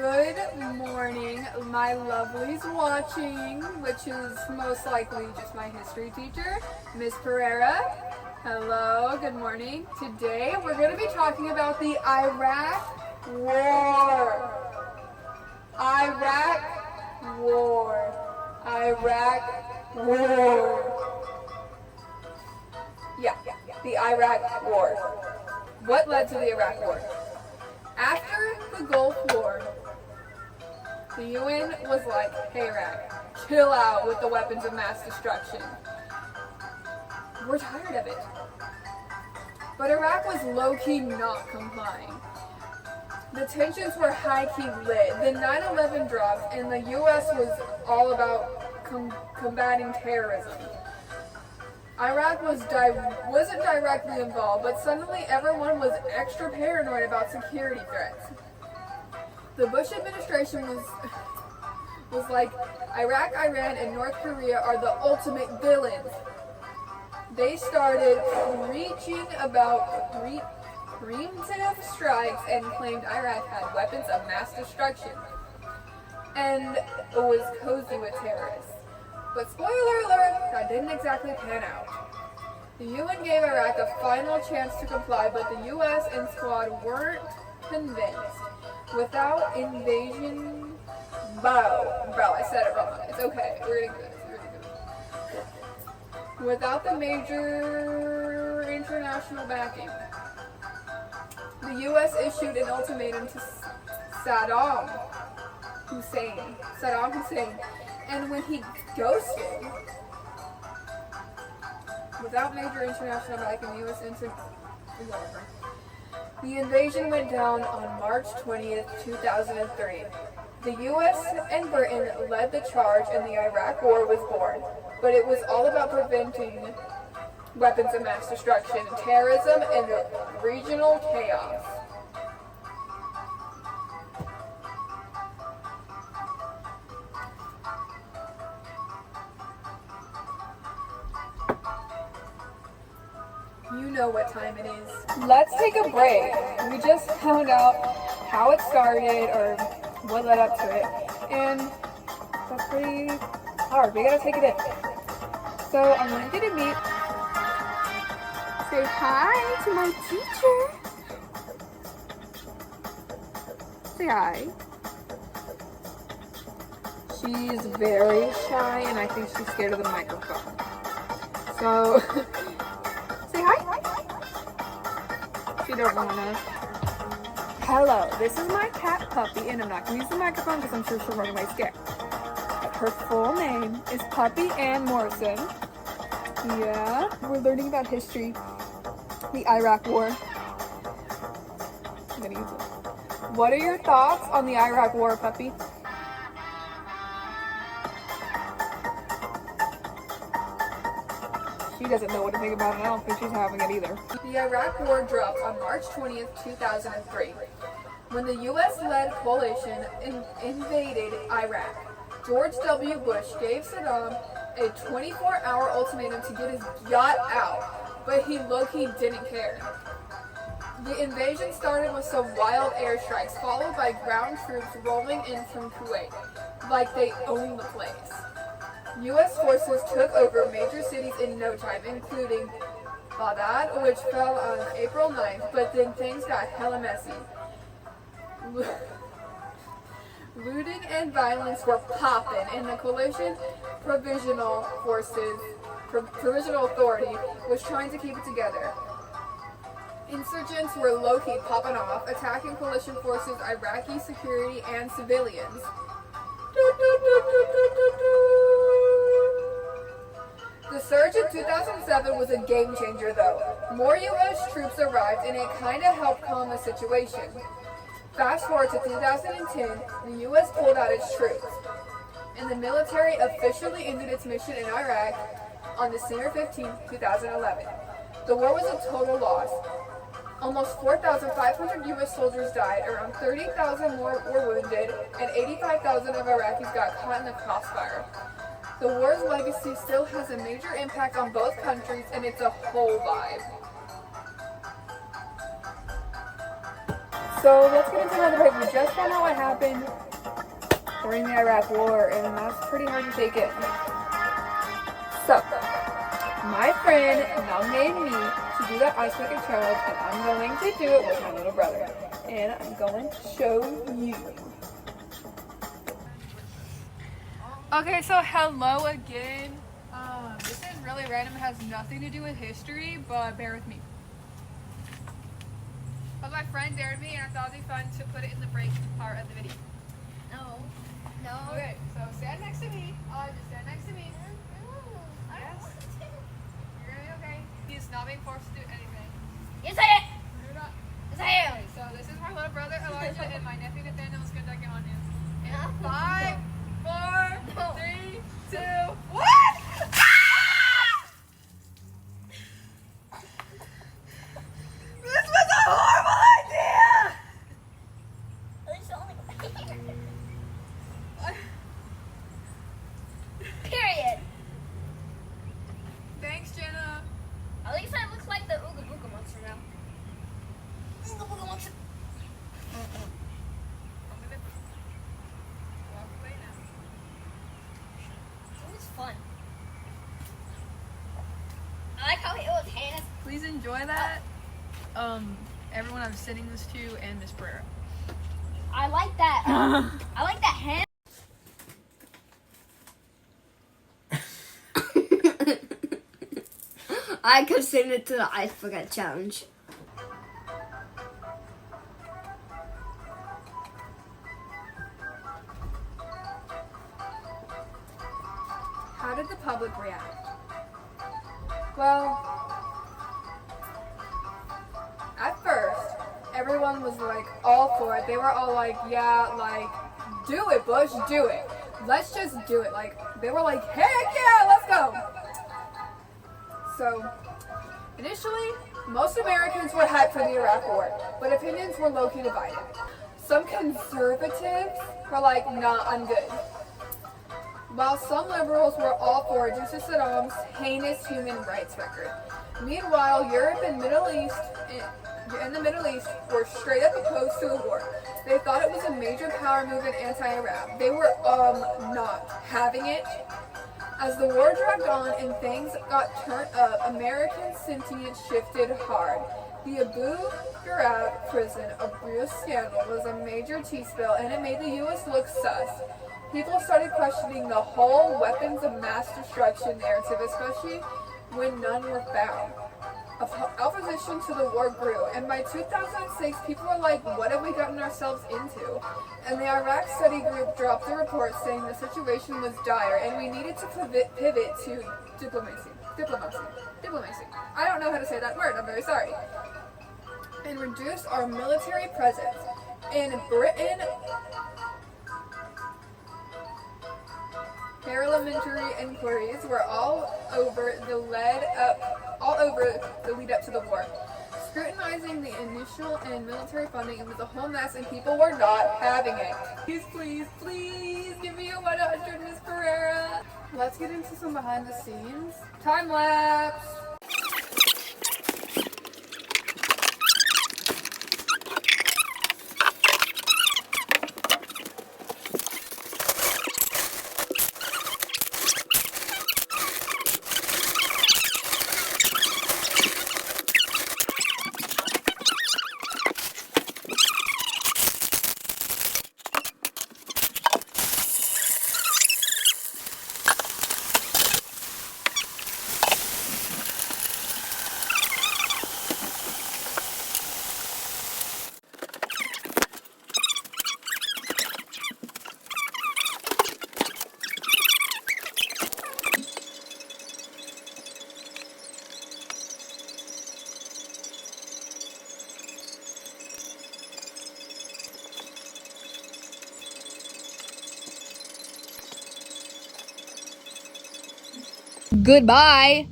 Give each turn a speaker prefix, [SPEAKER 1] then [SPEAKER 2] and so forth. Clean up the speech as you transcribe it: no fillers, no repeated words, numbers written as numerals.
[SPEAKER 1] Good morning, my lovelies watching, which is most likely just my history teacher, Miss Pereira. Hello, good morning. Today we're going to be talking about the Iraq War. Iraq War. Iraq War. Yeah, the Iraq War. What led to the Iraq War? After the Gulf War, the UN was like, hey Iraq, chill out with the weapons of mass destruction. We're tired of it. But Iraq was low-key not complying. The tensions were high-key lit. The 9/11 dropped and the US was all about combating terrorism. Iraq wasn't directly involved, but suddenly everyone was extra paranoid about security threats. The Bush administration was like, Iraq, Iran, and North Korea are the ultimate villains. They started preaching about preemptive strikes and claimed Iraq had weapons of mass destruction and was cozy with terrorists. But spoiler alert, that didn't exactly pan out. The UN gave Iraq a final chance to comply, but the US and Squad weren't convinced. Without invasion... Bro, I said it wrong. It's okay. We're gonna do this. Without the major international backing, the US issued an ultimatum to Saddam Hussein. And when he ghosted, without major international backing, the invasion went down on March 20th, 2003. The US and Britain led the charge and the Iraq War was born. But it was all about preventing weapons of mass destruction, terrorism, and regional chaos. You know what time it is. Let's take a break. We just found out how it started or what led up to it. And that's pretty hard. We gotta take it in. So I'm going to meet. Say hi to my teacher. Say hi. She's very shy and I think she's scared of the microphone. So say hi. She don't wanna. Hello, this is my cat Puppy, and I'm not gonna use the microphone because I'm sure she'll run away scared. But her full name is Puppy Ann Morrison. Yeah, we're learning about history. The Iraq War. I'm gonna use it. What are your thoughts on the Iraq War, Puppy? She doesn't know what to think about it. I don't think she's having it either. The Iraq War dropped on March 20th, 2003, when the US-led coalition invaded Iraq. George W. Bush gave Saddam a 24-hour ultimatum to get his yacht out, but he low-key didn't care. The invasion started with some wild airstrikes, followed by ground troops rolling in from Kuwait, like they owned the place. U.S. forces took over major cities in no time, including Baghdad, which fell on April 9th, but then things got hella messy. Looting and violence were popping, and the coalition provisional authority was trying to keep it together. Insurgents were low-key popping off, attacking coalition forces, Iraqi security, and civilians. The surge in 2007 was a game changer though. More US troops arrived and it kinda helped calm the situation. Fast forward to 2010, the US pulled out its troops, and the military officially ended its mission in Iraq on December 15, 2011. The war was a total loss. Almost 4,500 US soldiers died, around 30,000 more were wounded, and 85,000 of Iraqis got caught in the crossfire. The war's legacy still has a major impact on both countries, and it's a whole vibe. So let's get into another break. We just found out what happened during the Iraq War, and that's pretty hard to take in. So, my friend nominated me to do that ice bucket challenge, and I'm going to do it with my little brother. And I'm going to show you. Okay, so hello again. This is really random. It has nothing to do with history, but bear with me. But my friend dared me, and I thought it'd be fun to put it in the break part of the video.
[SPEAKER 2] No. No.
[SPEAKER 1] Okay, so stand next to me. Just stand next to me.
[SPEAKER 2] Yes.
[SPEAKER 1] You're gonna be okay. He's not being forced to do anything.
[SPEAKER 2] Yes, I am.
[SPEAKER 1] You're not.
[SPEAKER 2] Yes, I am.
[SPEAKER 1] Okay, so this is my little brother Elijah and my nephew Nathaniel is conducting on him. And 5, 4, 3, 2, 1. This was a horrible idea.
[SPEAKER 2] At least only period.
[SPEAKER 1] Thanks, Jenna.
[SPEAKER 2] At least I look like the Ooga Booga monster now. Ooga Booga monster.
[SPEAKER 1] I'm gonna walk away now.
[SPEAKER 2] It was fun. I like how it was hands.
[SPEAKER 1] Please enjoy that. Everyone I'm sending this to, and Miss Pereira.
[SPEAKER 2] I like that. I like that hand.
[SPEAKER 3] I consider it to the ice bucket challenge.
[SPEAKER 1] How did the public react? Well, at first, everyone was like all for it. They were all like, yeah, like, do it, Bush, do it. Let's just do it. Like, they were like, heck yeah, let's go. So, initially, most Americans were hyped for the Iraq War, but opinions were low-key divided. Some conservatives were like, nah, I'm good. While some liberals were all for it due to Saddam's heinous human rights record. Meanwhile, Europe and the Middle East were straight up opposed to the war. They thought it was a major power move in anti-Iraq. They were not having it. As the war dragged on and things got turned up, American sentiment shifted hard. The Abu Ghraib prison abuse scandal was a major tea-spill, and it made the U.S. look sus. People started questioning the whole weapons of mass destruction narrative, especially when none were found. Opposition to the war grew, and by 2006, people were like, what have we gotten ourselves into? And the Iraq Study Group dropped a report saying the situation was dire, and we needed to pivot to diplomacy. I don't know how to say that word, I'm very sorry. And reduce our military presence. In Britain, parliamentary inquiries were all over the lead up to the war, scrutinizing the initial and military funding. It was a whole mess, and people were not having it. Please, give me a 100, Miss Pereira. Let's get into some behind the scenes. Time lapse.
[SPEAKER 3] Goodbye.